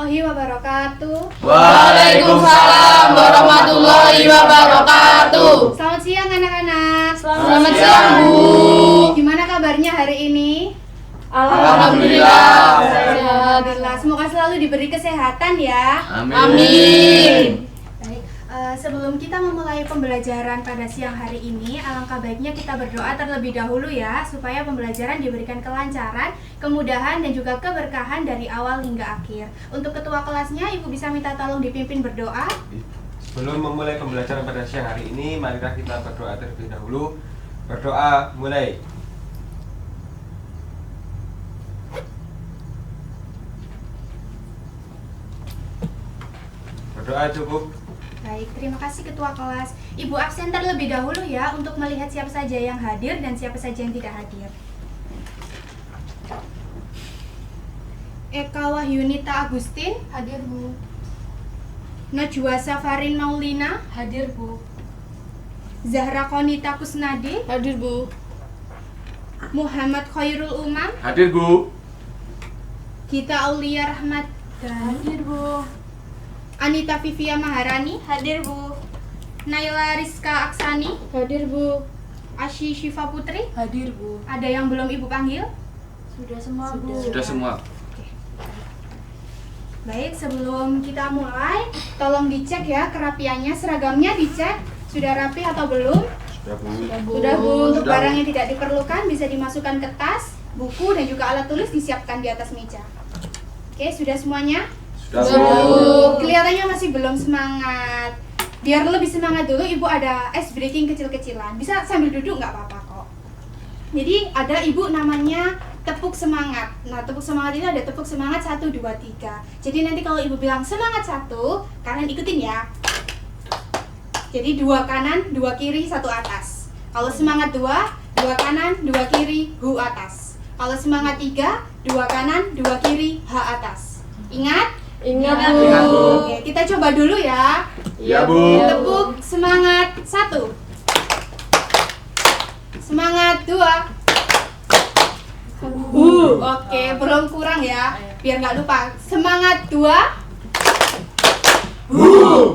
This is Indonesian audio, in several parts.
warahmatullahi wabarakatuh. Waalaikumsalam warahmatullahi wabarakatuh. Selamat siang anak-anak. Selamat siang, Bu. Gimana kabarnya hari ini? Alhamdulillah. Alhamdulillah. Semoga selalu diberi kesehatan ya. Amin. Baik, sebelum kita memulai pembelajaran pada siang hari ini, alangkah baiknya kita berdoa terlebih dahulu ya, supaya pembelajaran diberikan kelancaran, kemudahan, dan juga keberkahan dari awal hingga akhir. Untuk ketua kelasnya, Ibu bisa minta tolong dipimpin berdoa. Sebelum memulai pembelajaran pada siang hari ini, marilah kita berdoa terlebih dahulu. Berdoa mulai. Berdoa cukup. Baik, terima kasih ketua kelas. Ibu absen terlebih dahulu ya untuk melihat siapa saja yang hadir dan siapa saja yang tidak hadir. Eka Wahyunita Agustin, Hadir, Bu. Najwa Safarin Maulina, Hadir, Bu. Zahra Konita Kusnadi, Hadir, Bu. Muhammad Khairul Umam, Hadir, Bu. Gita Aulia Rahmat, Hadir, Bu. Anita Vivia Maharani, Hadir, Bu. Naila Rizka Aksani, Hadir, Bu. Asyi Syifa Putri. Hadir, Bu. Ada yang belum Ibu panggil? Sudah semua, Bu. Sudah semua. Baik, sebelum kita mulai, tolong dicek ya kerapiannya, seragamnya dicek. Sudah rapi atau belum? Sudah, Bu. Sudah, Bu. Untuk Sudah, barang Bu. yang tidak diperlukan bisa dimasukkan ke tas, buku, dan juga alat tulis disiapkan di atas meja. Oke, sudah semuanya? Sudah, Bu. Kelihatannya masih belum semangat. Biar lebih semangat dulu, Ibu ada ice breaking kecil-kecilan. Bisa sambil duduk nggak apa-apa kok. Jadi ada Ibu namanya tepuk semangat. Nah, tepuk semangat ini ada tepuk semangat 1, 2, 3. Jadi nanti kalau Ibu bilang semangat 1, kalian ikutin ya. Jadi 2 kanan, 2 kiri, 1 atas. Kalau semangat 2, 2 kanan, 2 kiri, hu atas. Kalau semangat 3, 2 kanan, 2 kiri, ha atas. Ingat? Ingat, Bu. Oke, kita coba dulu ya. Iya, Bu. Tepuk semangat 1. Semangat 2. Oke, belum kurang ya. Biar nggak lupa. Semangat 2.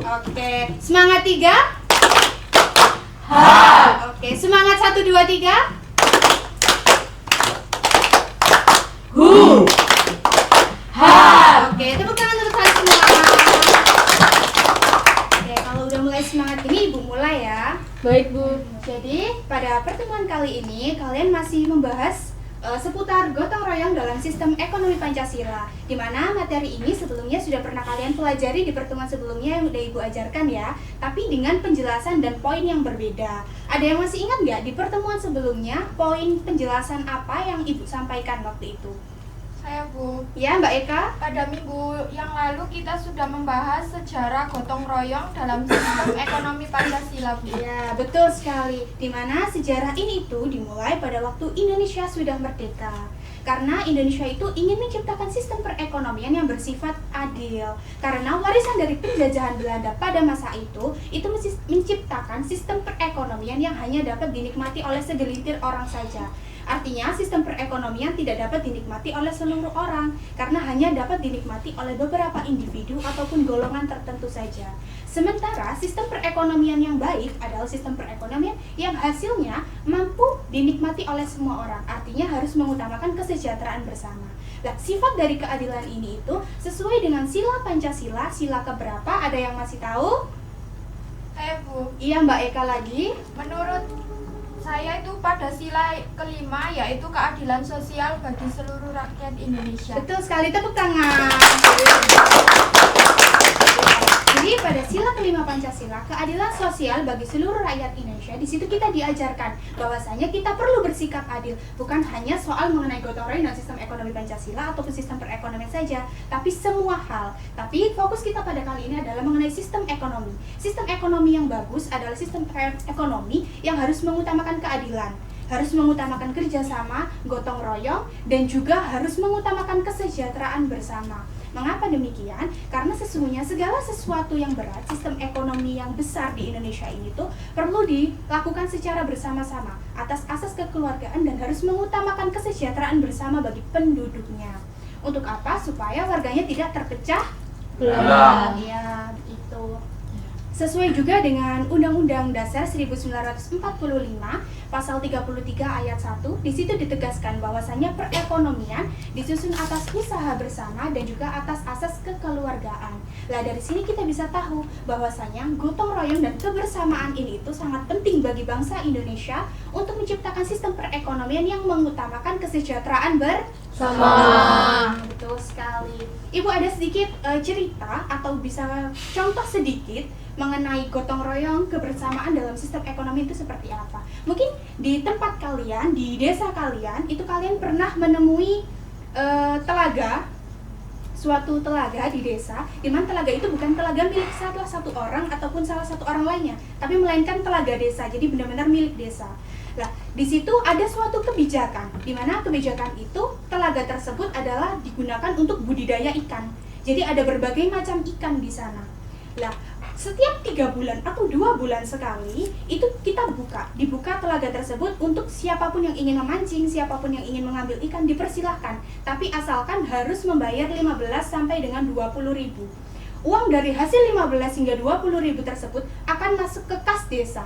Oke, semangat 3. Oke, semangat 1, 2, 3. Oke, tepuk tangan untuk kalian semua. Oke, kalau udah mulai semangat ini, Ibu mulai ya. Baik, Bu. Jadi, pada pertemuan kali ini, kalian masih membahas seputar gotong royong dalam sistem ekonomi Pancasila, di mana materi ini sebelumnya sudah pernah kalian pelajari di pertemuan sebelumnya yang udah Ibu ajarkan ya, tapi dengan penjelasan dan poin yang berbeda. Ada yang masih ingat nggak di pertemuan sebelumnya poin penjelasan apa yang Ibu sampaikan waktu itu? Saya, Bu. Ya, Mbak Eka? Pada minggu yang lalu kita sudah membahas sejarah gotong royong dalam sistem ekonomi Pancasila, Bu. Ya, betul sekali. Di mana sejarah ini itu dimulai pada waktu Indonesia sudah merdeka. Karena Indonesia itu ingin menciptakan sistem perekonomian yang bersifat adil. Karena warisan dari penjajahan Belanda pada masa itu menciptakan sistem perekonomian yang hanya dapat dinikmati oleh segelintir orang saja. Artinya sistem perekonomian tidak dapat dinikmati oleh seluruh orang karena hanya dapat dinikmati oleh beberapa individu ataupun golongan tertentu saja. Sementara sistem perekonomian yang baik adalah sistem perekonomian yang hasilnya mampu dinikmati oleh semua orang. Artinya harus mengutamakan kesejahteraan bersama. Nah, sifat dari keadilan ini itu sesuai dengan sila Pancasila, sila keberapa? Ada yang masih tahu? Saya, Bu. Iya, Mbak Eka lagi. Menurut saya itu pada sila kelima, yaitu keadilan sosial bagi seluruh rakyat Indonesia. Betul sekali, tepuk tangan. Jadi pada sila kelima Pancasila, keadilan sosial bagi seluruh rakyat Indonesia, di situ kita diajarkan bahwasanya kita perlu bersikap adil, bukan hanya soal mengenai gotong royong dan sistem ekonomi Pancasila ataupun sistem perekonomian saja, tapi semua hal. Tapi fokus kita pada kali ini adalah mengenai sistem ekonomi. Sistem ekonomi yang bagus adalah sistem ekonomi yang harus mengutamakan keadilan, harus mengutamakan kerjasama, gotong royong, dan juga harus mengutamakan kesejahteraan bersama. Mengapa demikian? Karena sesungguhnya segala sesuatu yang berat, sistem ekonomi yang besar di Indonesia ini tuh perlu dilakukan secara bersama-sama atas asas kekeluargaan dan harus mengutamakan kesejahteraan bersama bagi penduduknya. Untuk apa? Supaya warganya tidak terpecah Belum. Ya, begitu. Sesuai juga dengan Undang-Undang Dasar 1945 Pasal 33 ayat 1, di situ ditegaskan bahwasanya perekonomian disusun atas usaha bersama dan juga atas asas kekeluargaan. Lah dari sini kita bisa tahu bahwasanya gotong royong dan kebersamaan ini itu sangat penting bagi bangsa Indonesia untuk menciptakan sistem perekonomian yang mengutamakan kesejahteraan bersama. Betul sekali. Ibu ada sedikit cerita atau bisa contoh sedikit mengenai gotong royong kebersamaan dalam sistem ekonomi itu seperti apa? Mungkin di tempat kalian, di desa kalian, itu kalian pernah menemui telaga, suatu telaga di desa, di mana telaga itu bukan telaga milik salah satu orang ataupun salah satu orang lainnya, tapi melainkan telaga desa, jadi benar-benar milik desa. Nah, di situ ada suatu kebijakan, di mana kebijakan itu telaga tersebut adalah digunakan untuk budidaya ikan. Jadi ada berbagai macam ikan di sana. Lah, setiap 3 bulan atau 2 bulan sekali itu kita dibuka telaga tersebut untuk siapapun yang ingin memancing, siapapun yang ingin mengambil ikan dipersilahkan, tapi asalkan harus membayar 15 sampai dengan 20.000. Uang dari hasil 15 hingga 20.000 tersebut akan masuk ke kas desa.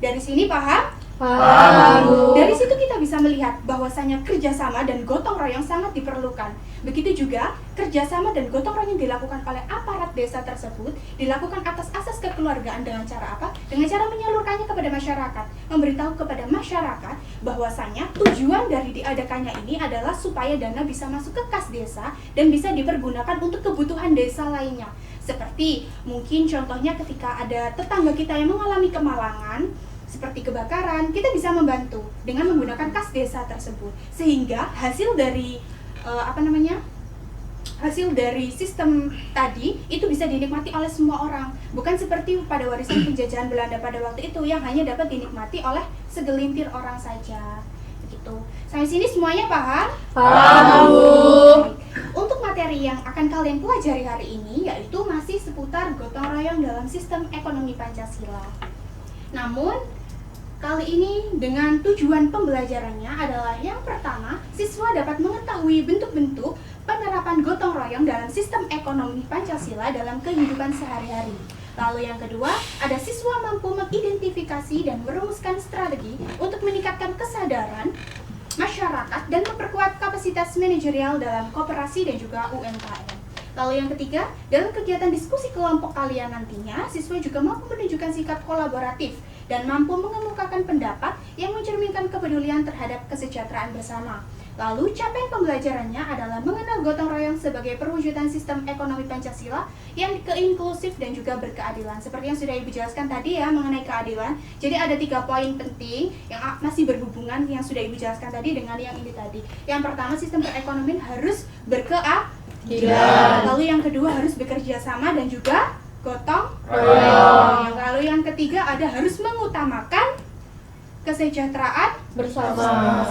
Dari sini paham? Paham. Dari situ kita bisa melihat bahwasanya kerjasama dan gotong royong sangat diperlukan. Begitu juga kerjasama dan gotong royong dilakukan oleh aparat desa tersebut dilakukan atas asas kekeluargaan dengan cara apa? Dengan cara menyalurkannya kepada masyarakat, memberitahu kepada masyarakat bahwasanya tujuan dari diadakannya ini adalah supaya dana bisa masuk ke kas desa dan bisa dipergunakan untuk kebutuhan desa lainnya. Seperti mungkin contohnya ketika ada tetangga kita yang mengalami kemalangan seperti kebakaran, kita bisa membantu dengan menggunakan kas desa tersebut, sehingga hasil dari hasil dari sistem tadi itu bisa dinikmati oleh semua orang, bukan seperti pada warisan penjajahan Belanda pada waktu itu yang hanya dapat dinikmati oleh segelintir orang saja. Begitu. Sampai sini semuanya paham? Paham, Bu. Untuk materi yang akan kalian pelajari hari ini yaitu masih seputar gotong royong dalam sistem ekonomi Pancasila. Namun kali ini dengan tujuan pembelajarannya adalah yang pertama, siswa dapat mengetahui bentuk-bentuk penerapan gotong royong dalam sistem ekonomi Pancasila dalam kehidupan sehari-hari. Lalu yang kedua, ada siswa mampu mengidentifikasi dan merumuskan strategi untuk meningkatkan kesadaran masyarakat dan memperkuat kapasitas manajerial dalam koperasi dan juga UMKM. Lalu yang ketiga, dalam kegiatan diskusi kelompok kalian nantinya, siswa juga mampu menunjukkan sikap kolaboratif dan mampu mengemukakan pendapat yang mencerminkan kepedulian terhadap kesejahteraan bersama. Lalu capaian pembelajarannya adalah mengenal gotong royong sebagai perwujudan sistem ekonomi Pancasila yang keinklusif dan juga berkeadilan. Seperti yang sudah Ibu jelaskan tadi ya mengenai keadilan. Jadi ada 3 poin penting yang masih berhubungan yang sudah Ibu jelaskan tadi dengan yang ini tadi. Yang pertama, sistem perekonomian harus berkeadilan. Lalu yang kedua harus bekerja sama dan juga gotong royong. Lalu yang ketiga ada harus mengutamakan kesejahteraan bersama.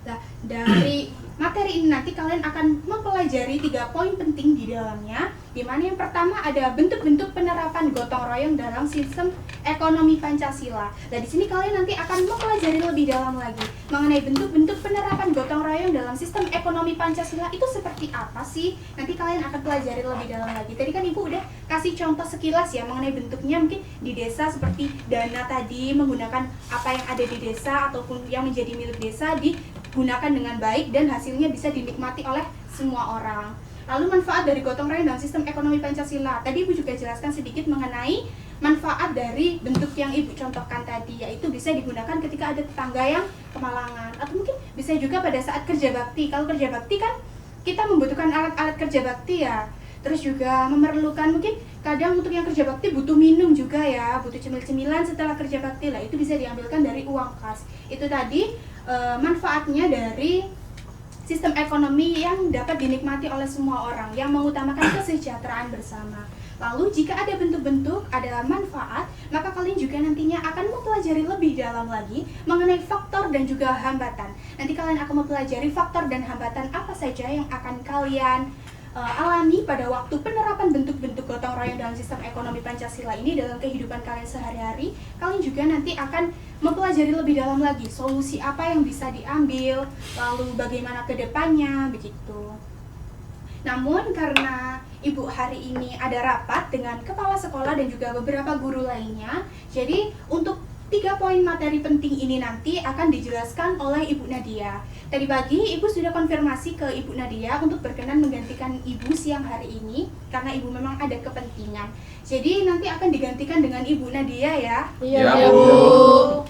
Nah, dari materi ini nanti kalian akan mempelajari 3 poin penting di dalamnya, di mana yang pertama ada bentuk-bentuk penerapan gotong royong dalam sistem ekonomi Pancasila. Nah, di sini kalian nanti akan mempelajari lebih dalam lagi mengenai bentuk-bentuk penerapan gotong royong dalam sistem ekonomi Pancasila itu seperti apa sih? Nanti kalian akan pelajari lebih dalam lagi. Tadi kan Ibu udah kasih contoh sekilas ya mengenai bentuknya, mungkin di desa seperti dana tadi menggunakan apa yang ada di desa ataupun yang menjadi milik desa digunakan dengan baik dan hasilnya bisa dinikmati oleh semua orang. Lalu manfaat dari gotong royong dalam sistem ekonomi Pancasila. Tadi Ibu juga jelaskan sedikit mengenai manfaat dari bentuk yang Ibu contohkan tadi, yaitu bisa digunakan ketika ada tetangga yang kemalangan, atau mungkin bisa juga pada saat kerja bakti. Kalau kerja bakti kan kita membutuhkan alat-alat kerja bakti ya. Terus juga memerlukan mungkin kadang untuk yang kerja bakti butuh minum juga ya, butuh cemil-cemilan setelah kerja bakti lah, itu bisa diambilkan dari uang kas. Itu tadi manfaatnya dari sistem ekonomi yang dapat dinikmati oleh semua orang, yang mengutamakan kesejahteraan bersama. Lalu jika ada bentuk-bentuk, ada manfaat, maka kalian juga nantinya akan mempelajari lebih dalam lagi mengenai faktor dan juga hambatan. Nanti kalian akan mempelajari faktor dan hambatan apa saja yang akan kalian alami pada waktu penerapan bentuk-bentuk gotong royong dalam sistem ekonomi Pancasila ini dalam kehidupan kalian sehari-hari. Kalian juga nanti akan mempelajari lebih dalam lagi solusi apa yang bisa diambil, lalu bagaimana ke depannya, begitu. Namun karena Ibu hari ini ada rapat dengan kepala sekolah dan juga beberapa guru lainnya. Jadi untuk 3 poin materi penting ini nanti akan dijelaskan oleh Ibu Nadia. Tadi pagi Ibu sudah konfirmasi ke Ibu Nadia untuk berkenan menggantikan Ibu siang hari ini karena Ibu memang ada kepentingan. Jadi nanti akan digantikan dengan Ibu Nadia ya. Iya, Bu.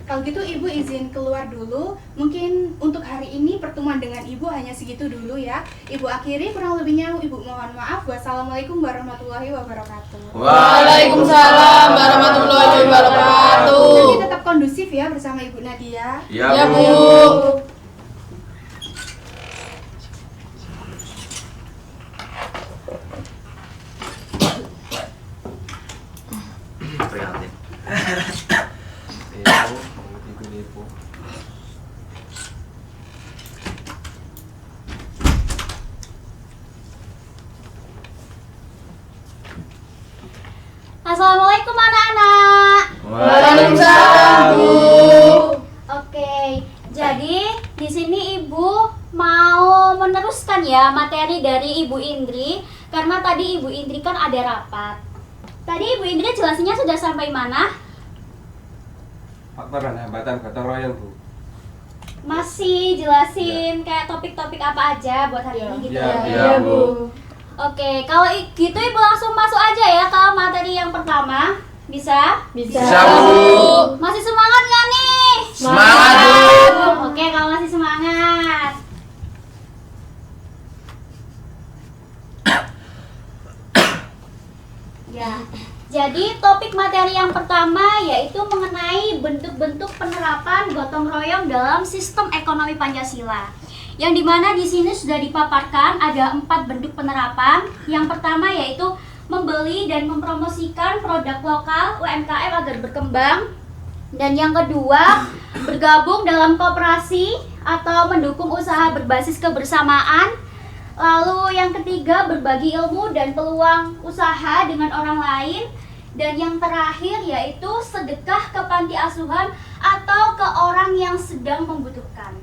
Kalau gitu Ibu izin keluar dulu. Mungkin untuk hari ini pertemuan dengan Ibu hanya segitu dulu ya. Ibu akhiri, kurang lebihnya Ibu mohon maaf. Wassalamualaikum warahmatullahi wabarakatuh. Waalaikumsalam warahmatullahi wabarakatuh. Nanti tetap kondusif ya bersama Ibu Nadia. Ya, Bu. Prihatin. Assalamualaikum anak-anak. Waalaikumsalam, Bu. Oke, jadi di sini Ibu mau meneruskan ya materi dari Ibu Indri karena tadi Ibu Indri kan ada rapat. Tadi Ibu Indri jelasinnya sudah sampai mana? Faktor dan hambatan gotong royong, Bu. Masih jelasin kayak topik-topik apa aja buat hari ini gitu Ya, ya. ya, Bu. Oke, kalau gitu Ibu langsung masuk aja ya ke materi yang pertama. Bisa? Bisa, Bu. Masih semangat nggak nih? Semangat, Bu. Oke, kalau masih semangat. Ya, jadi topik materi yang pertama yaitu mengenai bentuk-bentuk penerapan gotong royong dalam sistem ekonomi Pancasila. Yang dimana di sini sudah dipaparkan ada 4 bentuk penerapan. Yang pertama yaitu membeli dan mempromosikan produk lokal UMKM agar berkembang. Dan yang kedua, bergabung dalam koperasi atau mendukung usaha berbasis kebersamaan. Lalu yang ketiga, berbagi ilmu dan peluang usaha dengan orang lain. Dan yang terakhir yaitu sedekah ke panti asuhan atau ke orang yang sedang membutuhkan.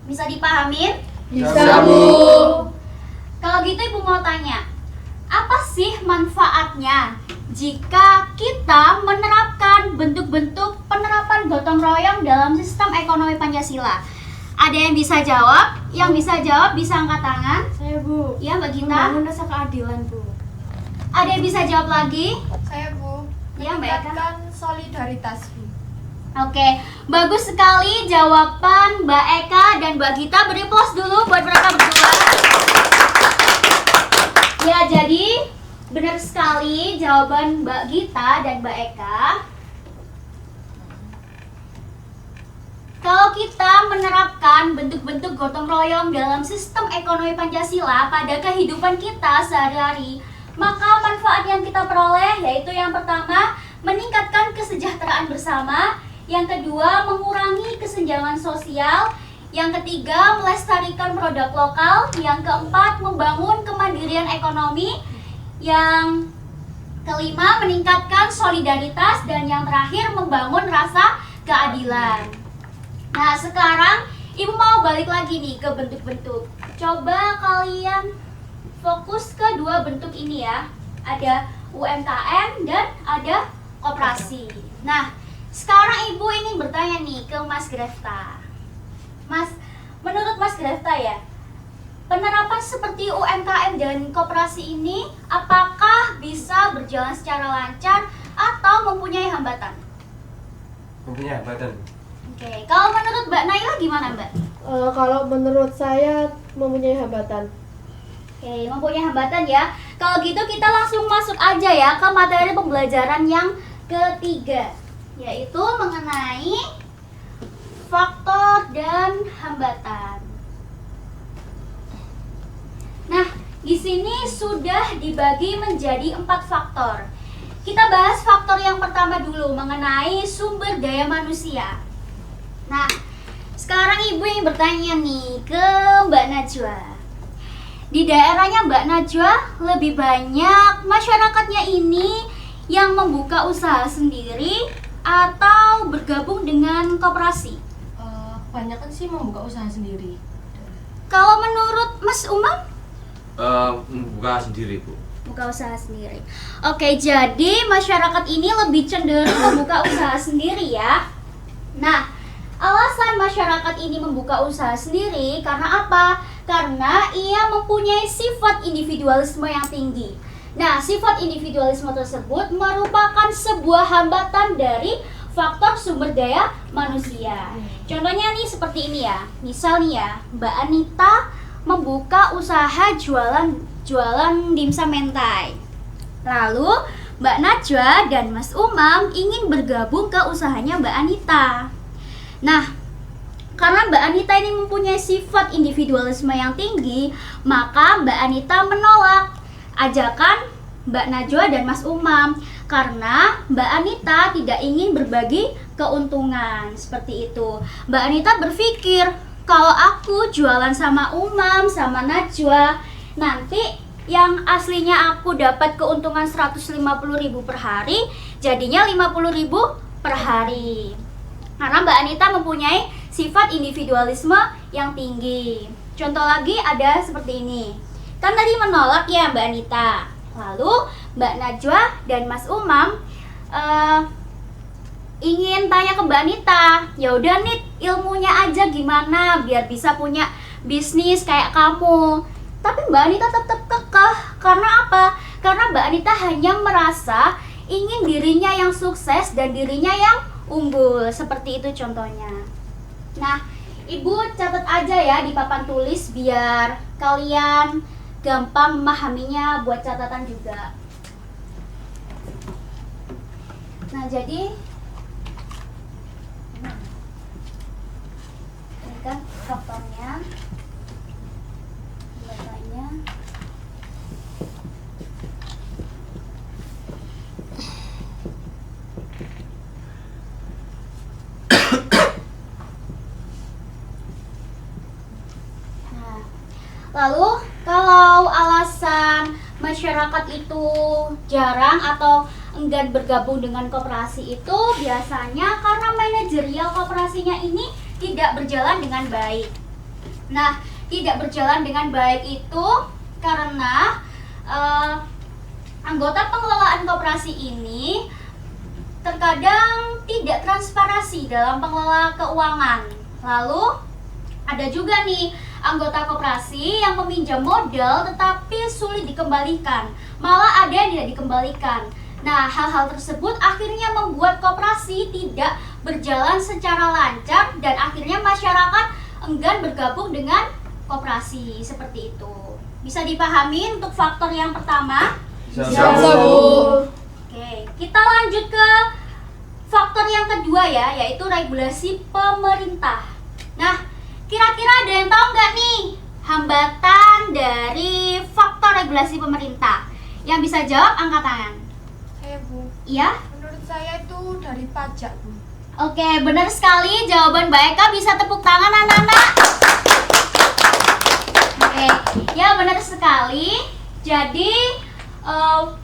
Bisa dipahamin? Bisa, Bu. Kalau gitu Ibu mau tanya, apa sih manfaatnya jika kita menerapkan bentuk-bentuk penerapan gotong royong dalam sistem ekonomi Pancasila? Ada yang bisa jawab? Yang bisa jawab bisa angkat tangan. Saya, Bu. Ya, Mbak Gita. Membangun rasa keadilan, Bu. Ada yang bisa jawab lagi? Saya, Bu. Ya, Mbak Eka. Meningkatkan solidaritas, Bu. Oke, bagus sekali jawaban Mbak Eka dan Mbak Gita. Beri plus dulu buat mereka berdua. Ya, jadi benar sekali jawaban Mbak Gita dan Mbak Eka. Kalau kita menerapkan bentuk-bentuk gotong royong dalam sistem ekonomi Pancasila pada kehidupan kita sehari-hari, maka manfaat yang kita peroleh yaitu yang pertama, meningkatkan kesejahteraan bersama, yang kedua, mengurangi kesenjangan sosial, yang ketiga, melestarikan produk lokal, yang keempat, membangun kemandirian ekonomi, yang kelima, meningkatkan solidaritas, dan yang terakhir, membangun rasa keadilan. Nah, sekarang Ibu mau balik lagi nih ke bentuk-bentuk. Coba kalian fokus ke 2 bentuk ini ya. Ada UMKM dan ada koperasi. Nah, sekarang Ibu ingin bertanya nih ke Mas Grefta. Mas, menurut Mas Grefta ya, penerapan seperti UMKM dan koperasi ini apakah bisa berjalan secara lancar atau mempunyai hambatan? Mempunyai hambatan. Oke, kalau menurut Mbak Naila gimana Mbak? Kalau menurut saya mempunyai hambatan. Oke, mempunyai hambatan ya. Kalau gitu kita langsung masuk aja ya ke materi pembelajaran yang ketiga, yaitu mengenai faktor dan hambatan. Nah, di sini sudah dibagi menjadi 4 faktor. Kita bahas faktor yang pertama dulu mengenai sumber daya manusia. Nah, sekarang Ibu yang bertanya nih ke Mbak Najwa. Di daerahnya Mbak Najwa lebih banyak masyarakatnya ini yang membuka usaha sendiri atau bergabung dengan koperasi? Kebanyakan sih membuka usaha sendiri. Kalau menurut Mas Umam? Membuka sendiri, Bu. Buka usaha sendiri. Oke, jadi masyarakat ini lebih cenderung membuka usaha sendiri ya. Nah, alasan masyarakat ini membuka usaha sendiri karena apa? Karena ia mempunyai sifat individualisme yang tinggi. Nah, sifat individualisme tersebut merupakan sebuah hambatan dari faktor sumber daya manusia. Contohnya nih seperti ini ya. Misal nih ya, Mbak Anita membuka usaha jualan dimsum mentai. Lalu Mbak Najwa dan Mas Umam ingin bergabung ke usahanya Mbak Anita. Nah, karena Mbak Anita ini mempunyai sifat individualisme yang tinggi, maka Mbak Anita menolak ajakan Mbak Najwa dan Mas Umam karena Mbak Anita tidak ingin berbagi keuntungan. Seperti itu. Mbak Anita berpikir, kalau aku jualan sama Umam, sama Najwa, nanti yang aslinya aku dapat keuntungan 150.000 per hari, jadinya 50.000 per hari. Karena Mbak Anita mempunyai sifat individualisme yang tinggi. Contoh lagi ada seperti ini. Kan tadi menolak ya Mbak Anita. Lalu Mbak Najwa dan Mas Umam ingin tanya ke Mbak Anita, ya udah nih ilmunya aja gimana biar bisa punya bisnis kayak kamu. Tapi Mbak Anita tetap kekeh. Karena apa? Karena Mbak Anita hanya merasa ingin dirinya yang sukses dan dirinya yang unggul. Seperti itu contohnya. Nah, Ibu catat aja ya di papan tulis biar kalian gampang memahaminya, buat catatan juga. Nah, jadi ini kan faktornya, datanya. Nah, lalu kalau alasan masyarakat itu jarang atau enggan bergabung dengan koperasi itu biasanya karena manajerial koperasinya ini tidak berjalan dengan baik. Nah, tidak berjalan dengan baik itu karena anggota pengelolaan koperasi ini terkadang tidak transparansi dalam pengelola keuangan. Lalu ada juga nih anggota koperasi yang meminjam modal tetapi sulit dikembalikan, malah ada yang tidak dikembalikan. Nah, hal-hal tersebut akhirnya membuat koperasi tidak berjalan secara lancar dan akhirnya masyarakat enggan bergabung dengan koperasi. Seperti itu. Bisa dipahami untuk faktor yang pertama? Bisa, Bu. Oke, kita lanjut ke faktor yang kedua ya, yaitu regulasi pemerintah. Nah, kira-kira ada yang tahu nggak nih hambatan dari faktor regulasi pemerintah? Yang bisa jawab angkat tangan. Saya, Bu. Iya? Menurut saya itu dari pajak, Bu. Oke, benar sekali jawaban Mbak Eka, bisa tepuk tangan anak-anak. Oke, ya benar sekali. Jadi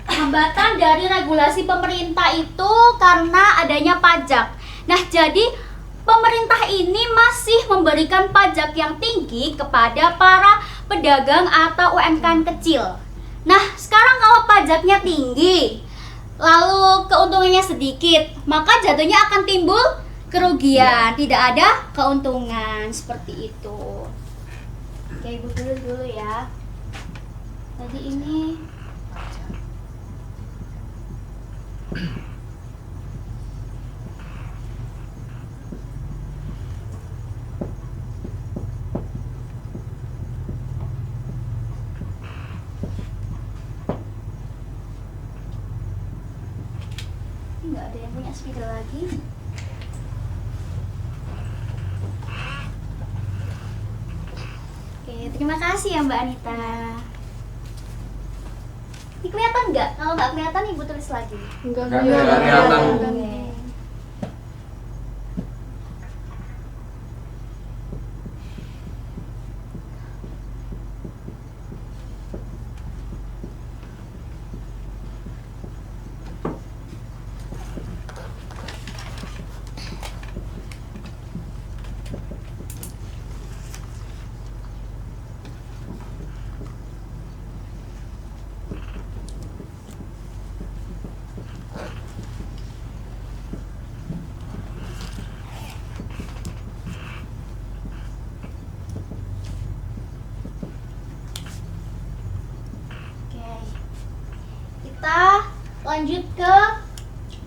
hambatan dari regulasi pemerintah itu karena adanya pajak. Nah, jadi pemerintah ini masih memberikan pajak yang tinggi kepada para pedagang atau UMKM kecil. Nah, sekarang kalau pajaknya tinggi, lalu keuntungannya sedikit, maka jatuhnya akan timbul kerugian, tidak ada keuntungan. Seperti itu. Oke, Ibu dulu ya. Tadi ini nggak ada yang punya speaker lagi. Oke, terima kasih ya Mbak Anita. Ini kelihatan nggak? Kalau nggak kelihatan Ibu tulis lagi. Enggak Nggak kelihatan. kelihatan. Oke. lanjut ke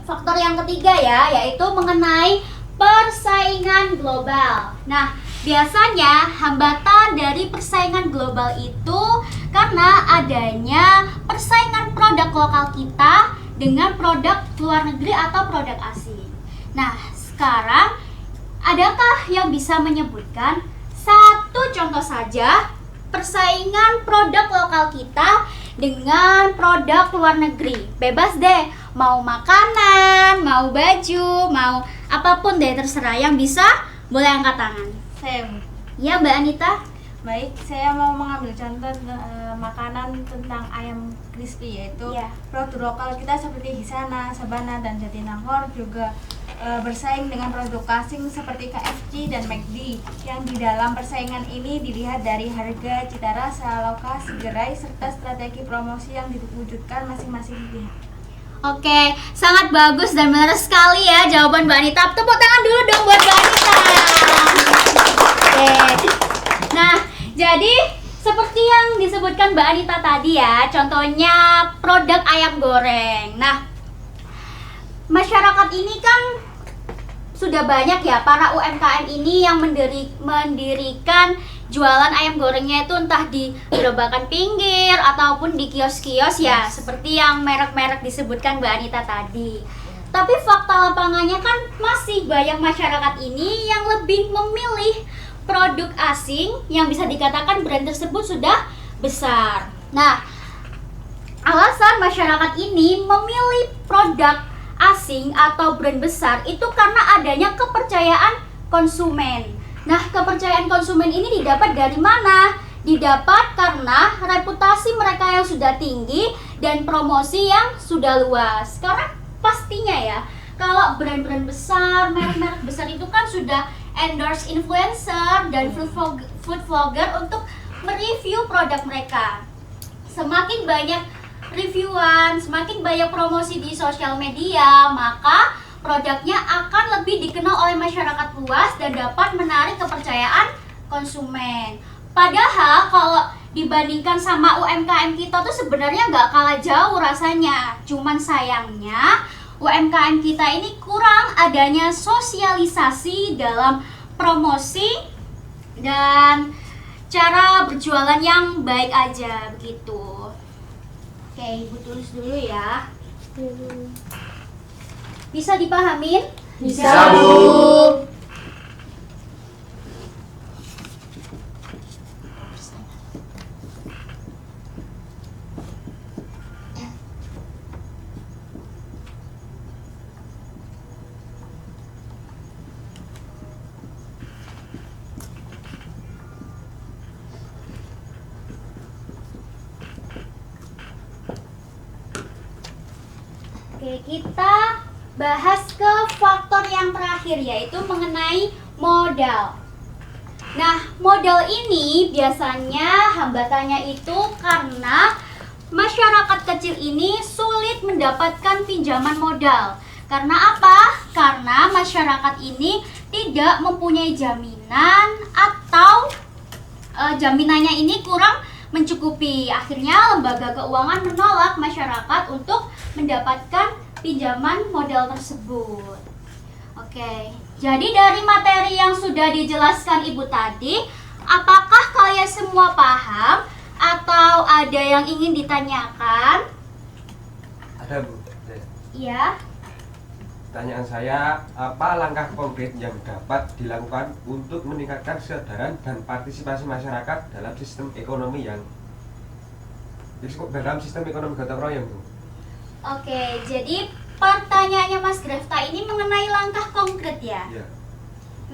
faktor yang ketiga ya, yaitu mengenai persaingan global. Nah, biasanya hambatan dari persaingan global itu karena adanya persaingan produk lokal kita dengan produk luar negeri atau produk asing. Nah, sekarang adakah yang bisa menyebutkan satu contoh saja persaingan produk lokal kita dengan produk luar negeri? Bebas deh, mau makanan, mau baju, mau apapun deh, terserah. Yang bisa boleh angkat tangan. Saya, Ya, Mbak Anita. baik, saya mau mengambil contoh makanan tentang ayam crispy, yaitu Iya. produk lokal kita seperti Hisana, Sabana, dan Jatinangor juga bersaing dengan produk asing seperti KFC dan McD, yang di dalam persaingan ini dilihat dari harga, cita rasa, lokasi gerai, serta strategi promosi yang diwujudkan masing-masing pihak. Oke, sangat bagus dan benar sekali ya jawaban Mbak Anita. Tepuk tangan dulu dong buat Mbak Anita. Oke. Nah, jadi seperti yang disebutkan Mbak Anita tadi ya, contohnya produk ayam goreng. Nah, masyarakat ini kan sudah banyak ya para UMKM ini yang mendirikan jualan ayam gorengnya itu entah di gerobakan pinggir ataupun di kios-kios ya, seperti yang merek-merek disebutkan Mbak Anita tadi. Tapi fakta lapangannya kan masih banyak masyarakat ini yang lebih memilih produk asing yang bisa dikatakan brand tersebut sudah besar. Nah, alasan masyarakat ini memilih produk asing atau brand besar itu karena adanya kepercayaan konsumen. Nah, kepercayaan konsumen ini didapat dari mana? Didapat karena reputasi mereka yang sudah tinggi dan promosi yang sudah luas. Karena pastinya ya, kalau brand-brand besar, merek-merek besar itu kan sudah endorse influencer dan food vlogger untuk mereview produk mereka. Semakin banyak reviewan, semakin banyak promosi di sosial media, maka produknya akan lebih dikenal oleh masyarakat luas dan dapat menarik kepercayaan konsumen. Padahal kalau dibandingkan sama UMKM kita tuh sebenarnya nggak kalah jauh rasanya. Cuman sayangnya UMKM kita ini kurang adanya sosialisasi dalam promosi dan cara berjualan yang baik aja begitu. Oke, Ibu tulis dulu ya. Bisa dipahamin? Bisa, Bu. Oke, kita bahas ke faktor yang terakhir, yaitu mengenai modal. Nah, modal ini biasanya hambatannya itu karena masyarakat kecil ini sulit mendapatkan pinjaman modal. Karena apa? Karena masyarakat ini tidak mempunyai jaminan atau jaminannya ini kurang mencukupi. Akhirnya lembaga keuangan menolak masyarakat untuk mendapatkan pinjaman modal tersebut. Oke, jadi dari materi yang sudah dijelaskan Ibu tadi, apakah kalian semua paham atau ada yang ingin ditanyakan? Ada, Bu. Iya. Pertanyaan saya, apa langkah konkret yang dapat dilakukan untuk meningkatkan kesadaran dan partisipasi masyarakat dalam sistem ekonomi gotong royong, Bu? Oke, jadi pertanyaannya Mas Grefta ini mengenai langkah konkret ya? Iya.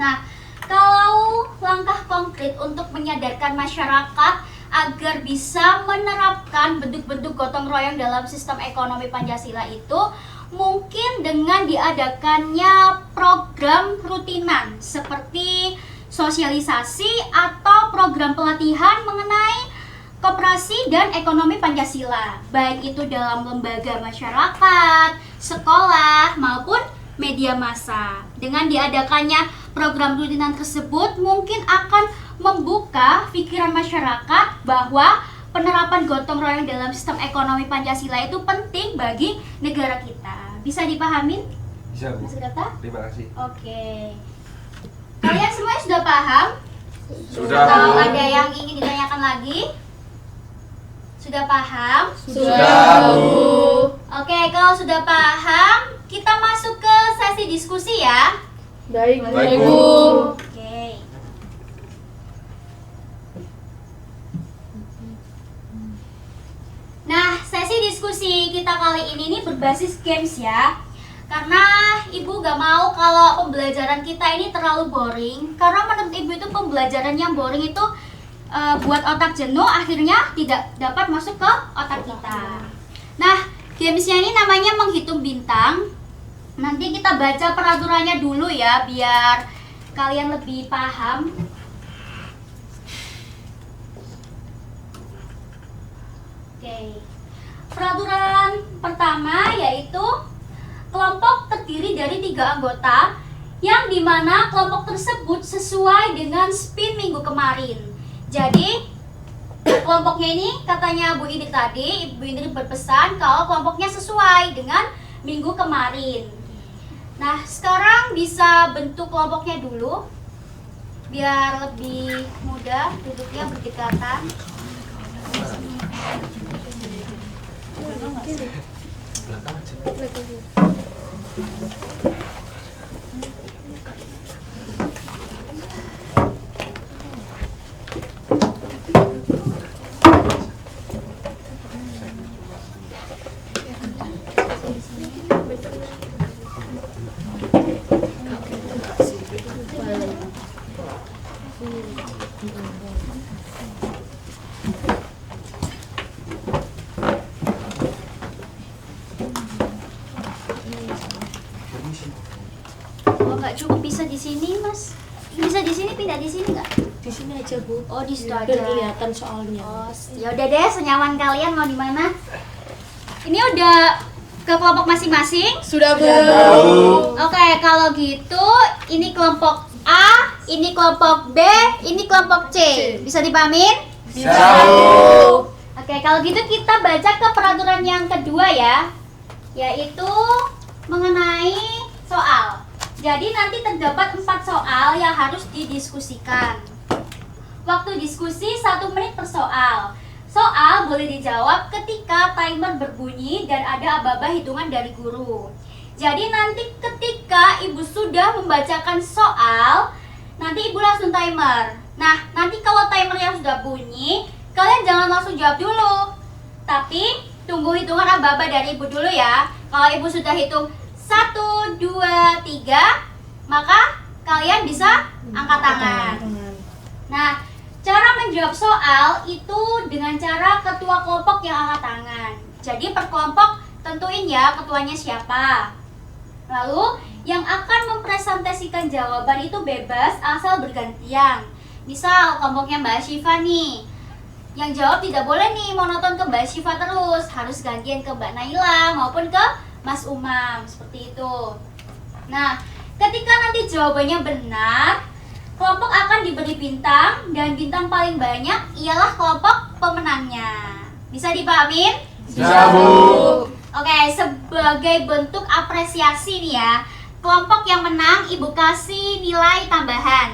Nah, kalau langkah konkret untuk menyadarkan masyarakat agar bisa menerapkan bentuk-bentuk gotong royong dalam sistem ekonomi Pancasila itu mungkin dengan diadakannya program rutinan seperti sosialisasi atau program pelatihan mengenai koperasi dan ekonomi Pancasila, baik itu dalam lembaga masyarakat, sekolah, maupun media massa. Dengan diadakannya program rutinan tersebut mungkin akan membuka pikiran masyarakat bahwa penerapan gotong royong dalam sistem ekonomi Pancasila itu penting bagi negara kita. Bisa dipahamin, Bisa, Bu. Mas Gata? Terima kasih. Oke. Kalian semuanya sudah paham? Sudah, Atau Bu. ada yang ingin ditanyakan lagi? Sudah paham? Sudah, Bu. Oke, kalau sudah paham, kita masuk ke sesi diskusi ya. Baik, Baik, Bu. Oke. Nah, sesi diskusi kita kali ini nih berbasis games ya. Karena ibu gak mau kalau pembelajaran kita ini terlalu boring. Karena menurut ibu itu pembelajaran yang boring itu buat otak jenuh, akhirnya tidak dapat masuk ke otak kita. Nah, gamesnya ini namanya menghitung bintang. Nanti kita baca peraturannya dulu ya, biar kalian lebih paham. Oke. Peraturan pertama yaitu kelompok terdiri dari 3 anggota yang dimana kelompok tersebut sesuai dengan spin minggu kemarin. Jadi kelompoknya ini katanya Bu Indri tadi, Ibu Indri berpesan kalau kelompoknya sesuai dengan minggu kemarin. Nah, sekarang bisa bentuk kelompoknya dulu biar lebih mudah duduknya berdekatan. Oh, nggak cukup bisa di sini, Mas. Bisa di sini, pindah di sini nggak? Di sini aja, Bu. Oh, di situ Biar aja. kelihatan soalnya. Oh, ya udah deh, senyaman kalian mau di mana? Ini udah ke kelompok masing-masing? Sudah, Bu. Oke, kalau gitu ini kelompok A, ini kelompok B, ini kelompok C. Bisa dipahamin? Bisa. Oke, kalau gitu kita baca ke peraturan yang kedua ya, yaitu mengenai soal. Jadi nanti terdapat 4 soal yang harus didiskusikan. Waktu diskusi 1 menit per soal. Soal boleh dijawab ketika timer berbunyi dan ada aba-aba hitungan dari guru. Jadi nanti ketika ibu sudah membacakan soal, nanti ibu langsung timer. Nah, nanti kalau timernya sudah bunyi, kalian jangan langsung jawab dulu. Tapi tunggu hitungan aba-aba dari ibu dulu ya. Kalau ibu sudah hitung 1, 2, 3, maka kalian bisa angkat tangan. Nah, cara menjawab soal itu dengan cara ketua kelompok yang angkat tangan. Jadi per kelompok tentuin ya ketuanya siapa. Lalu yang akan mempresentasikan jawaban itu bebas asal bergantian. Misal kelompoknya Mbak Syifa nih, yang jawab tidak boleh nih monoton ke Mbak Syifa terus, harus gantian ke Mbak Naila maupun ke Mas Umam, seperti itu. Nah, ketika nanti jawabannya benar, kelompok akan diberi bintang dan bintang paling banyak ialah kelompok pemenangnya. Bisa dipahamin? Bisa, Bu. Oke, sebagai bentuk apresiasi nih ya, kelompok yang menang ibu kasih nilai tambahan.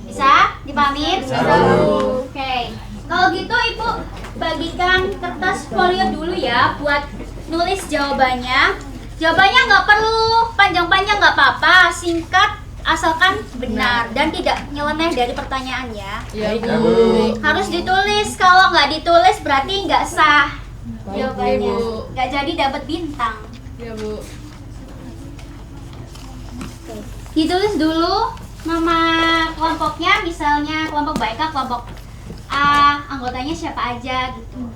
Bisa dipahamin? Bisa, Bu. Oke, kalau gitu ibu bagikan kertas folio dulu ya buat nulis jawabannya. Jawabannya nggak perlu panjang-panjang, nggak apa-apa, singkat asalkan benar dan tidak nyeleneh dari pertanyaan ya. Ya, Ya, Bu. Bu. Harus ditulis, kalau nggak ditulis berarti nggak sah Baik, jawabannya, Bu. nggak jadi dapat bintang. Ya, Bu. Ditulis dulu nama kelompoknya, misalnya kelompok Baika, kelompok A, anggotanya siapa aja gitu.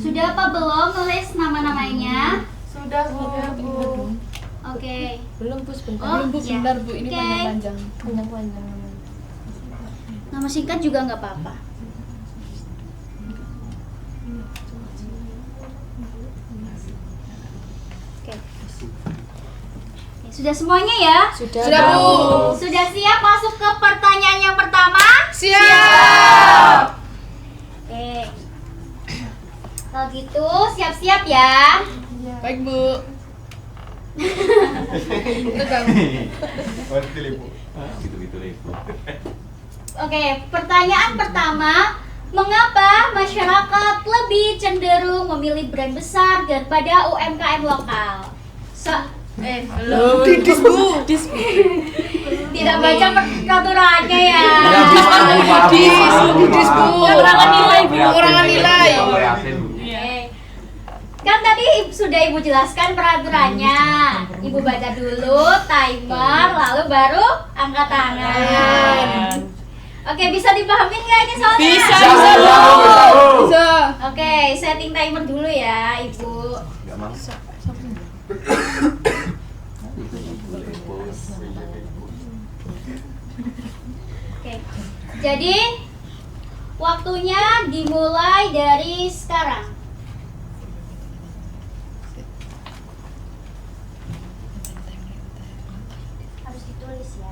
Sudah apa belum nulis nama-namanya? Sudah, Bu. Oke. Belum Bu, sebentar. Oh, Bu, iya. sebentar Bu, ini Oke. panjang-panjang. Panjang-panjang. Nama singkat juga nggak apa-apa. Oke. Sudah semuanya ya? Sudah, Bu. Sudah siap masuk ke pertanyaan yang pertama? Siap. Oke. Kalau gitu siap-siap ya. Baik Bu. Oke, pertanyaan pertama, mengapa masyarakat lebih cenderung memilih brand besar daripada UMKM lokal? Tidak baca peraturannya ya. Pengurangan nilai, Bu. Pengurangan nilai. Oke. Kan tadi sudah Ibu jelaskan peraturannya. Ibu baca dulu timer, lalu baru angkat tangan. Oke, bisa dipahami nggak ini soalnya? Bisa, Bu. Bisa. Oke, setting timer dulu ya, Ibu. Oke. Jadi waktunya dimulai dari sekarang. Harus ditulis ya.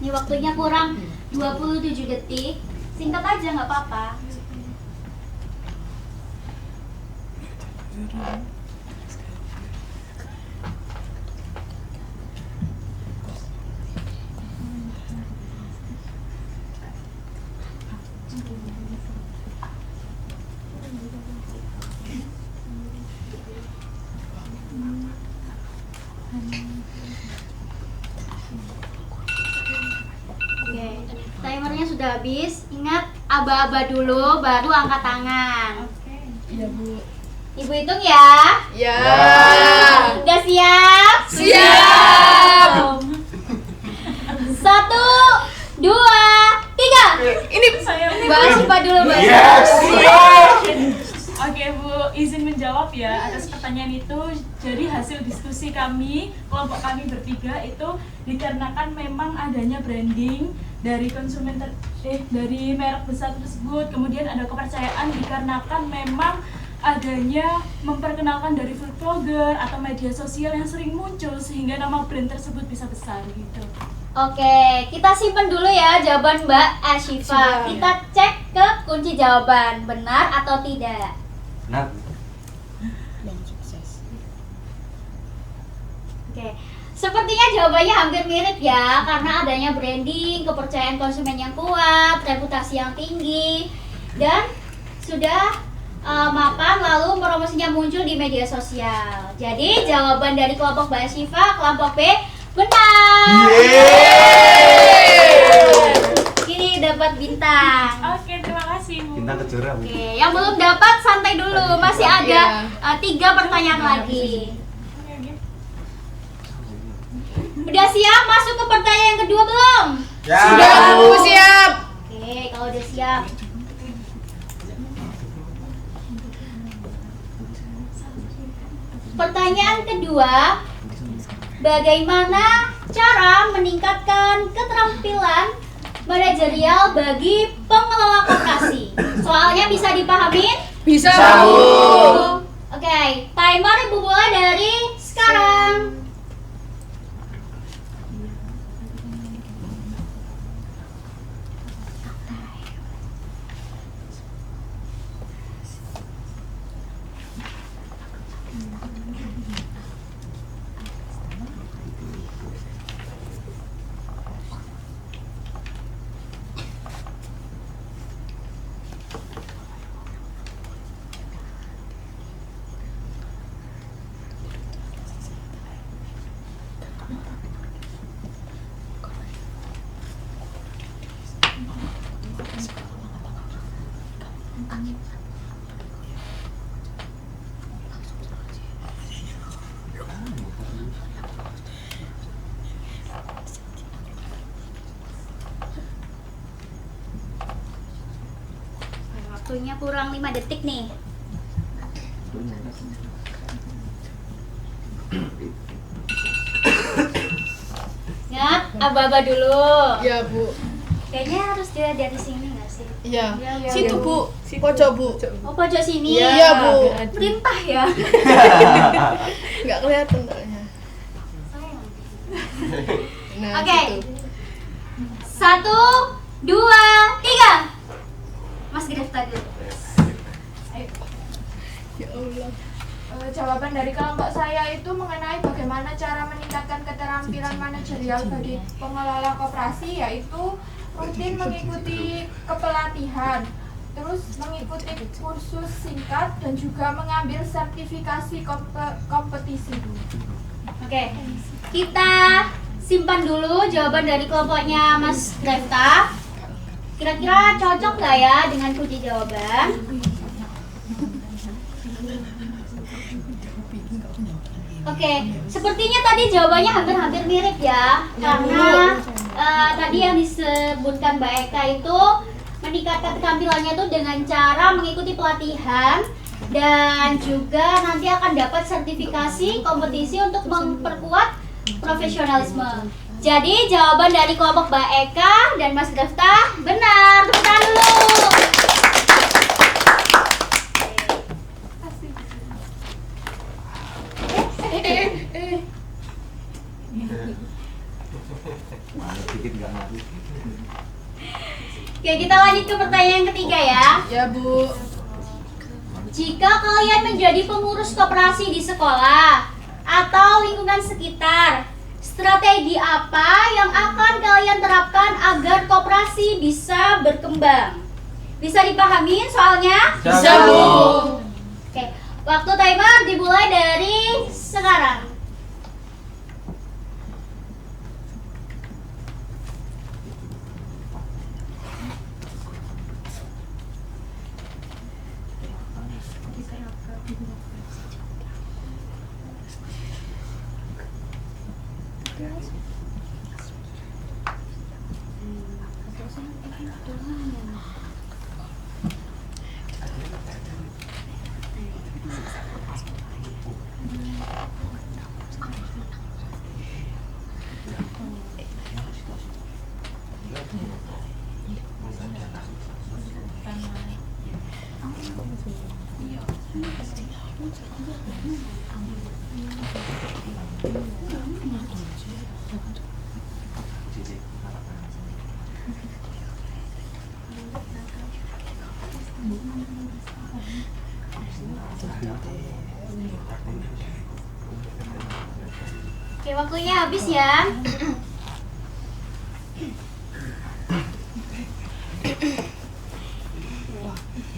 Ini waktunya kurang 27 detik. Singkat aja nggak apa-apa. Oke, timernya sudah habis. Ingat aba-aba dulu, baru angkat tangan. Iya Bu. Ibu hitung ya. Ya. Udah siap? Siap. 1, 2, 3. Ini Mbak Asifa dulu, Mbak. Yes. Oke Bu, izin menjawab ya atas pertanyaan itu. Jadi hasil diskusi kami, kelompok kami bertiga itu dikarenakan memang adanya branding dari konsumen dari merek besar tersebut. Kemudian ada kepercayaan dikarenakan memang adanya memperkenalkan dari food blogger atau media sosial yang sering muncul sehingga nama brand tersebut bisa besar gitu. Oke, kita simpen dulu ya jawaban Mbak Asifa. Kita cek ke kunci jawaban, benar atau tidak. Nah, Oke, sepertinya jawabannya hampir mirip ya, karena adanya branding, kepercayaan konsumen yang kuat, reputasi yang tinggi, dan sudah mapan lalu promosinya muncul di media sosial. Jadi jawaban dari kelompok Mbak Asifa, kelompok B, benar. Kini dapat bintang. Oke, terima kasih Bu. bintang kejora. Oke, yang belum dapat santai dulu, masih ada 3 pertanyaan lagi. Udah siap masuk ke pertanyaan yang kedua belum? Sudah, Bu. siap. Oke, kalau udah siap. Pertanyaan kedua, bagaimana cara meningkatkan keterampilan manajerial bagi pengelola koperasi? Soalnya bisa dipahamin? Bisa, Bu. Oke, timer Ibu mulai dari sekarang. Waktunya kurang 5 detik nih. Ingat, aba-aba dulu. Ya, Bu. Kayaknya harus dilihat dari sini nggak sih? Iya. Situ, Bu. Pojok, Bu. Oh, pojok sini. Iya, Bu. Perintah ya. Nggak kelihatan soalnya. Nah, Oke. gitu. 1, 2, 3. Mas Grefta dulu. Ya Allah. Jawaban dari kelompok saya itu mengenai bagaimana cara meningkatkan keterampilan manajerial bagi pengelola koperasi, yaitu rutin mengikuti kepelatihan, terus mengikuti kursus singkat, dan juga mengambil sertifikasi kompetisi. Oke. Kita simpan dulu jawaban dari kelompoknya Mas Grefta. Kira-kira cocok nggak ya dengan kunci jawaban? Oke, sepertinya tadi jawabannya hampir-hampir mirip ya, karena tadi yang disebutkan Mbak Eka itu meningkatkan keterampilannya itu dengan cara mengikuti pelatihan dan juga nanti akan dapat sertifikasi kompetisi untuk memperkuat profesionalisme. Jadi jawaban dari kelompok Mbak Eka dan Mas Grefta benar. Tepuk tangan dulu. Oke, kita lanjut ke pertanyaan yang ketiga ya. Ya, Bu. Jika kalian menjadi pengurus koperasi di sekolah atau lingkungan sekitar, strategi apa yang akan kalian terapkan agar koperasi bisa berkembang? Bisa dipahami soalnya? Bisa, Bu. Oke, waktu timer dimulai dari sekarang. Oke, waktunya habis ya.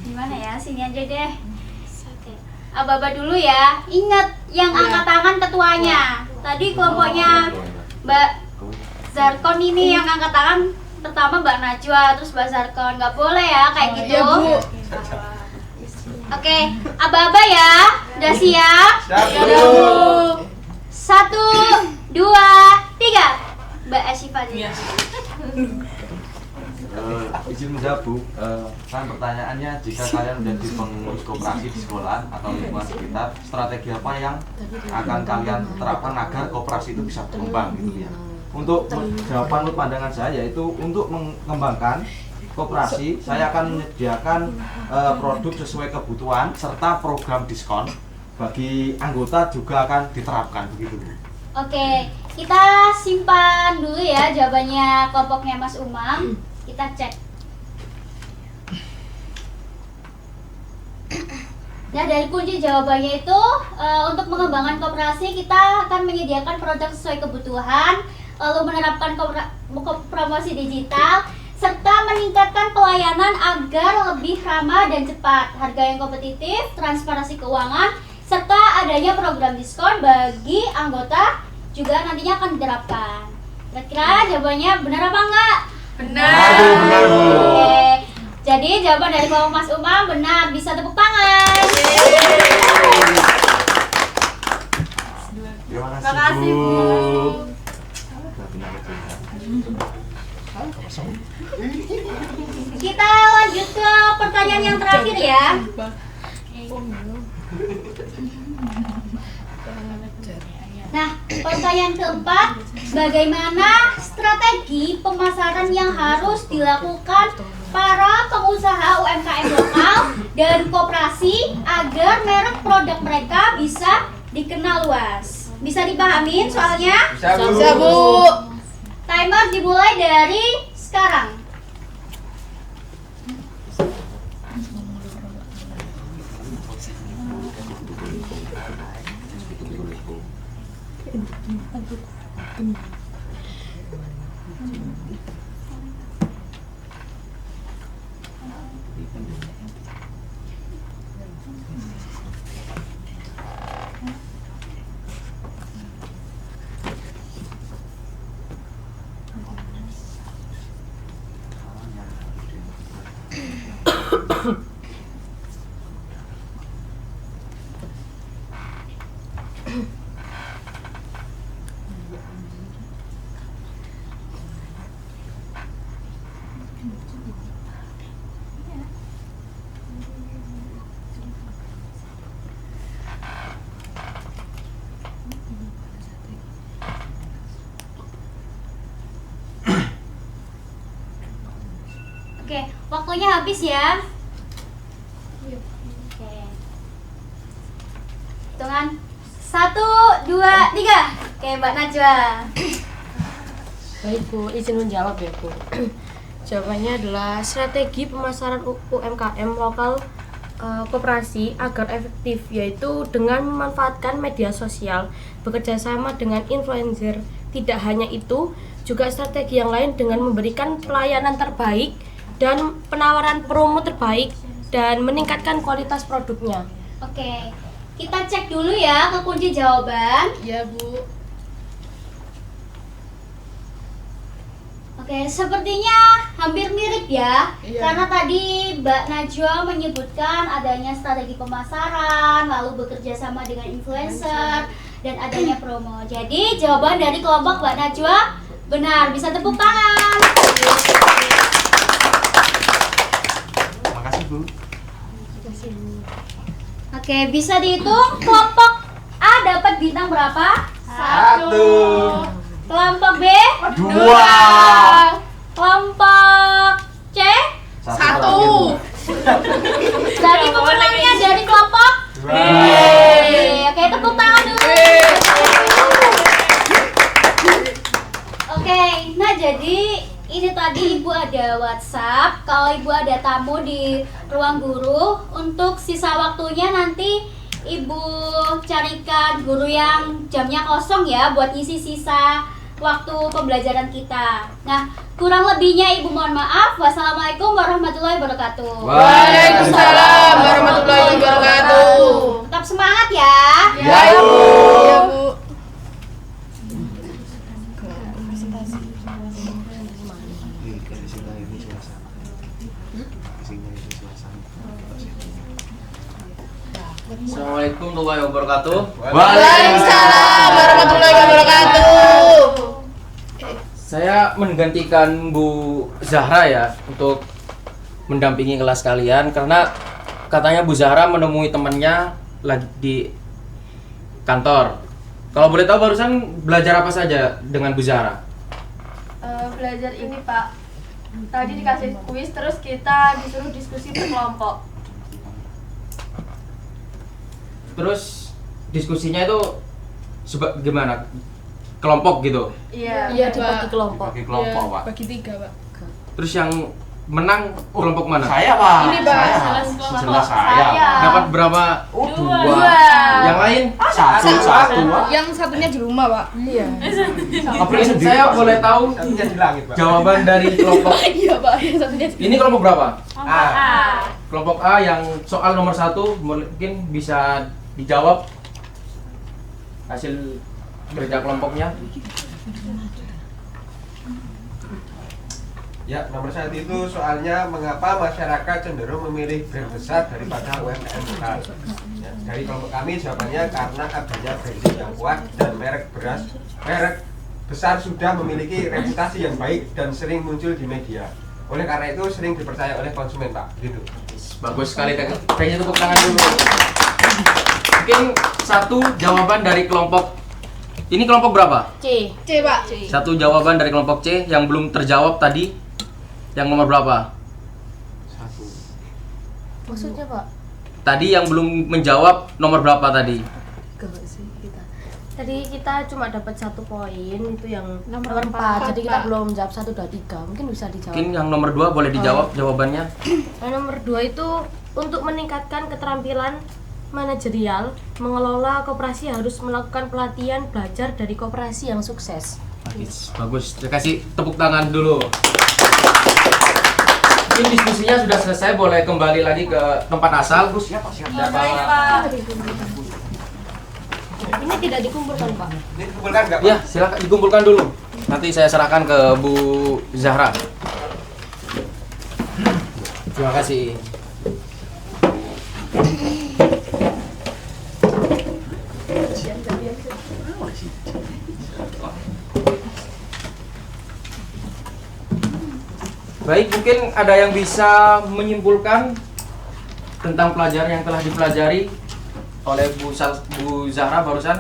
Gimana ya? Sini aja deh. Oke. Aba-aba dulu ya. Ingat yang angkat tangan ketuanya. Tadi kelompoknya Mbak Zarkon ini yang angkat tangan pertama Mbak Najwa, terus Mbak Zarkon. Nggak boleh ya kayak gitu. Ya, Bu. Oke, aba-aba ya. Udah siap? Siap, Bu. Ya, Bu. 1, 2, 3. Mbak Asyifa dulu. Izin menjawab, Bu. Kan pertanyaannya, jika kalian menjadi pengurus koperasi di sekolah atau lingkungan sekitar, strategi apa yang akan kalian terapkan agar koperasi itu bisa berkembang gitu ya? Untuk jawaban menurut pandangan saya yaitu untuk mengembangkan koperasi, saya akan menyediakan produk sesuai kebutuhan serta program diskon bagi anggota juga akan diterapkan begitu. Oke, kita simpan dulu ya jawabannya kelompoknya Mas Umam. Kita cek. Nah, dari kunci jawabannya itu untuk mengembangkan koperasi kita akan menyediakan produk sesuai kebutuhan, lalu menerapkan promosi digital, serta meningkatkan pelayanan agar lebih ramah dan cepat, harga yang kompetitif, transparansi keuangan, serta adanya program diskon bagi anggota juga nantinya akan diterapkan. Kira-kira jawabannya benar apa enggak? Benar, Bu. Oke. Jadi jawaban dari kelompok Mas Umam benar, bisa tepuk tangan. Terima Terima kasih, Bu. Kita lanjut ke pertanyaan yang terakhir ya. Nah, pertanyaan keempat, bagaimana strategi pemasaran yang harus dilakukan para pengusaha UMKM lokal dan koperasi agar merek produk mereka bisa dikenal luas? Bisa dipahamin soalnya? Bisa, Bu. Timer dimulai dari sekarang. Oke, waktunya habis ya. Oke. Hitungan 1, 2, 3. Oke, Mbak Najwa. Baik Bu, izin menjawab ya Bu. Jawabannya adalah strategi pemasaran UMKM lokal koperasi agar efektif, yaitu dengan memanfaatkan media sosial, bekerja sama dengan influencer. Tidak hanya itu, juga strategi yang lain dengan memberikan pelayanan terbaik dan penawaran promo terbaik dan meningkatkan kualitas produknya. Oke, kita cek dulu ya ke kunci jawaban. Ya Bu. Oke, sepertinya hampir mirip ya. Iya. Karena tadi Mbak Najwa menyebutkan adanya strategi pemasaran, lalu bekerja sama dengan influencer, dan adanya promo. Jadi jawaban dari kelompok Mbak Najwa benar, bisa tepuk tangan. Terima kasih Bu. Oke, bisa dihitung kelompok A dapat bintang berapa? 1. Kelompok B? 2. Kelompok C? 1. Jadi pemenangnya dari kelompok B. Oke, tepuk tangan dulu. Oke, nah jadi ini tadi Ibu ada WhatsApp. Kalau Ibu ada tamu di ruang guru, untuk sisa waktunya nanti Ibu carikan guru yang jamnya kosong ya, buat ngisi sisa waktu pembelajaran kita. Nah, kurang lebihnya Ibu mohon maaf. Wassalamualaikum warahmatullahi wabarakatuh. Waalaikumsalam warahmatullahi wabarakatuh. Tetap semangat ya. Ya Bu. Ya Bu. Assalamualaikum warahmatullahi wabarakatuh. Waalaikumsalam warahmatullahi wabarakatuh. Saya menggantikan Bu Zahra ya untuk mendampingi kelas kalian karena katanya Bu Zahra menemui temannya lagi di kantor. Kalau boleh tahu barusan belajar apa saja dengan Bu Zahra? Belajar ini Pak. Tadi dikasih kuis, terus kita disuruh diskusi berkelompok. Terus diskusinya itu gimana? Kelompok gitu. Iya. Iya, dibagi kelompok. Bagi kelompok, Pak. Bagi 3 Pak. Terus yang menang kelompok mana? Saya, Pak. Ini, Pak. Saya. Jelas saya. Dapat berapa? Oh, 2. Yang lain? 1. Yang satunya di rumah Pak. Iya. Mungkin saya boleh tahu Satunya di langit, Pak. jawaban dari kelompok Iya Pak, yang satunya di ini kelompok berapa? A. Kelompok A yang soal nomor 1 mungkin bisa dijawab hasil kerja kelompoknya. Ya, nomor 1 itu soalnya mengapa masyarakat cenderung memilih brand besar daripada UMKM lokal. Ya, dari kelompok kami jawabannya karena adanya branding yang kuat dan merek besar sudah memiliki reputasi yang baik dan sering muncul di media. Oleh karena itu sering dipercaya oleh konsumen, Pak. Gitu. Bagus sekali, kayaknya tepuk tangan dulu. Mungkin satu jawaban dari kelompok ini, kelompok berapa? C. Pak. Satu jawaban dari kelompok C yang belum terjawab tadi. Yang nomor berapa? Maksudnya Pak? Tadi yang belum menjawab nomor berapa tadi? Tadi kita cuma dapat 1 poin, itu yang nomor 4. Jadi kita belum jawab 1, 2, 3. Mungkin bisa dijawab. Mungkin yang nomor 2 boleh dijawab jawabannya. Yang nomor 2 itu untuk meningkatkan keterampilan manajerial, mengelola koperasi harus melakukan pelatihan belajar dari koperasi yang sukses. Bagus, saya kasih tepuk tangan dulu. Mungkin diskusinya sudah selesai, boleh kembali lagi ke tempat asal. Siapa? Ini tidak dikumpulkan Pak. Ini dikumpulkan nggak, Pak? Ya, silakan dikumpulkan dulu. Nanti saya serahkan ke Bu Zahra. Terima kasih. Baik, mungkin ada yang bisa menyimpulkan tentang pelajaran yang telah dipelajari oleh Bu Zahra barusan?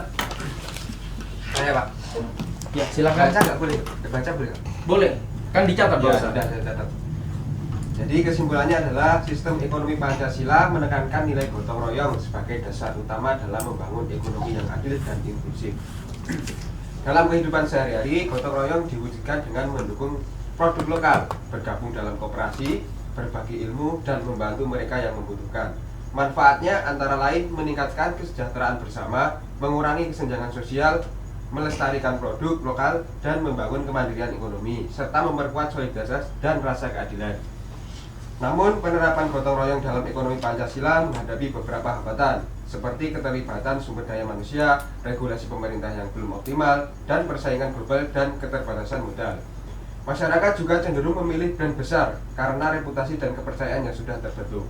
Saya, Pak. Ya, silakan. Baca nggak boleh? Baca boleh nggak? Boleh. Kan dicatat Ya, barusan. sudah saya catat. Jadi kesimpulannya adalah sistem ekonomi Pancasila menekankan nilai gotong royong sebagai dasar utama dalam membangun ekonomi yang adil dan inklusif. Dalam kehidupan sehari-hari, gotong royong diwujudkan dengan mendukung produk lokal, bergabung dalam koperasi, berbagi ilmu, dan membantu mereka yang membutuhkan. Manfaatnya antara lain meningkatkan kesejahteraan bersama, mengurangi kesenjangan sosial, melestarikan produk lokal, dan membangun kemandirian ekonomi, serta memperkuat solidaritas dan rasa keadilan. Namun, penerapan gotong royong dalam ekonomi Pancasila menghadapi beberapa hambatan, seperti keterlibatan sumber daya manusia, regulasi pemerintah yang belum optimal, dan persaingan global dan keterbatasan modal. Masyarakat juga cenderung memilih brand besar karena reputasi dan kepercayaan yang sudah terbentuk.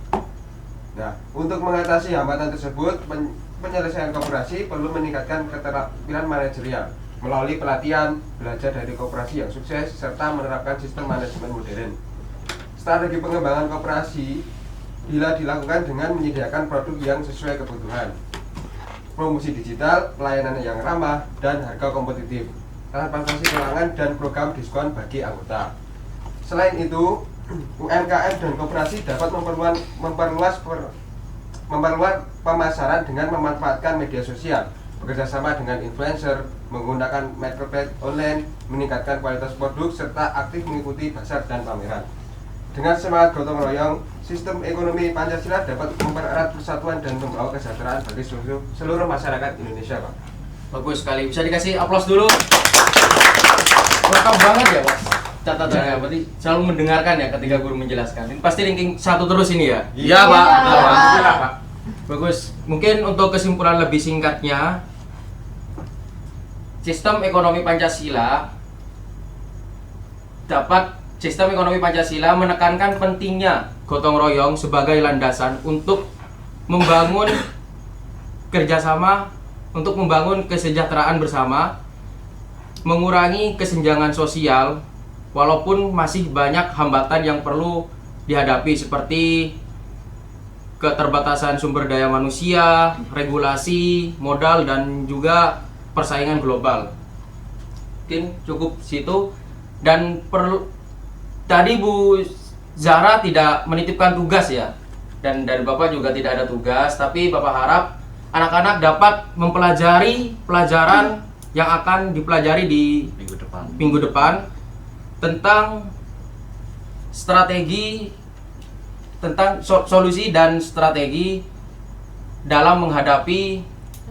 Nah, untuk mengatasi hambatan tersebut, penyelesaian koperasi perlu meningkatkan keterampilan manajerial melalui pelatihan, belajar dari koperasi yang sukses, serta menerapkan sistem manajemen modern. Strategi pengembangan koperasi bila dilakukan dengan menyediakan produk yang sesuai kebutuhan, promosi digital, pelayanan yang ramah, dan harga kompetitif, transparansi keuangan, dan program diskon bagi anggota. Selain itu, UMKM dan koperasi dapat memperluas pemasaran dengan memanfaatkan media sosial, bekerjasama dengan influencer, menggunakan marketplace online, meningkatkan kualitas produk, serta aktif mengikuti pasar dan pameran. Dengan semangat gotong royong, sistem ekonomi Pancasila dapat mempererat persatuan dan membawa kesejahteraan bagi seluruh masyarakat Indonesia, Pak. Bagus sekali, bisa dikasih aplaus dulu. Lengkap banget ya, Mas. Catatannya, berarti selalu mendengarkan ya ketika guru menjelaskan. Ini pasti ranking 1 terus ini ya? Iya, Pak. Betul, Pak. Bagus. Mungkin untuk kesimpulan lebih singkatnya, sistem ekonomi Pancasila menekankan pentingnya gotong royong sebagai landasan untuk membangun kerjasama, untuk membangun kesejahteraan bersama, mengurangi kesenjangan sosial, walaupun masih banyak hambatan yang perlu dihadapi seperti keterbatasan sumber daya manusia, regulasi, modal, dan juga persaingan global. Mungkin cukup situ. Dan tadi Bu Zahra tidak menitipkan tugas ya, dan dari Bapak juga tidak ada tugas, tapi Bapak harap anak-anak dapat mempelajari pelajaran yang akan dipelajari di minggu depan tentang strategi, tentang solusi dan strategi dalam menghadapi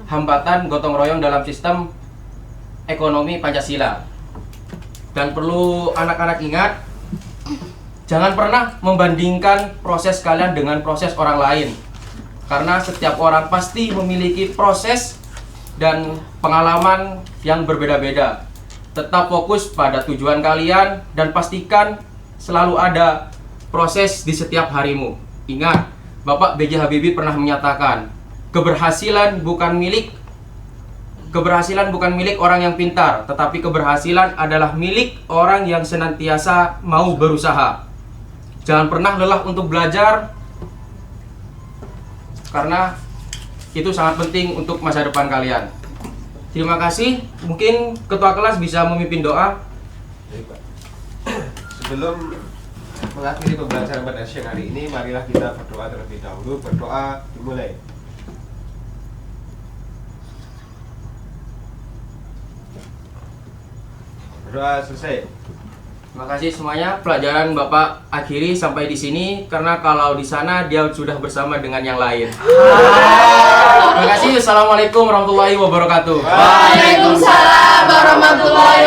hambatan gotong royong dalam sistem ekonomi Pancasila. Dan perlu anak-anak ingat, jangan pernah membandingkan proses kalian dengan proses orang lain, karena setiap orang pasti memiliki proses dan pengalaman yang berbeda-beda. Tetap fokus pada tujuan kalian dan pastikan selalu ada proses di setiap harimu. Ingat, Bapak B.J. Habibie pernah menyatakan, keberhasilan bukan milik orang yang pintar, tetapi keberhasilan adalah milik orang yang senantiasa mau berusaha. Jangan pernah lelah untuk belajar, karena itu sangat penting untuk masa depan kalian. Terima kasih. Mungkin ketua kelas bisa memimpin doa. Sebelum mengakhiri pembelajaran pada siang hari ini, marilah kita berdoa terlebih dahulu. Berdoa dimulai. Berdoa selesai. Terima kasih semuanya. Pelajaran Bapak akhiri sampai di sini, karena kalau di sana dia sudah bersama dengan yang lain. Terima kasih. Assalamualaikum warahmatullahi wabarakatuh. Waalaikumsalam warahmatullahi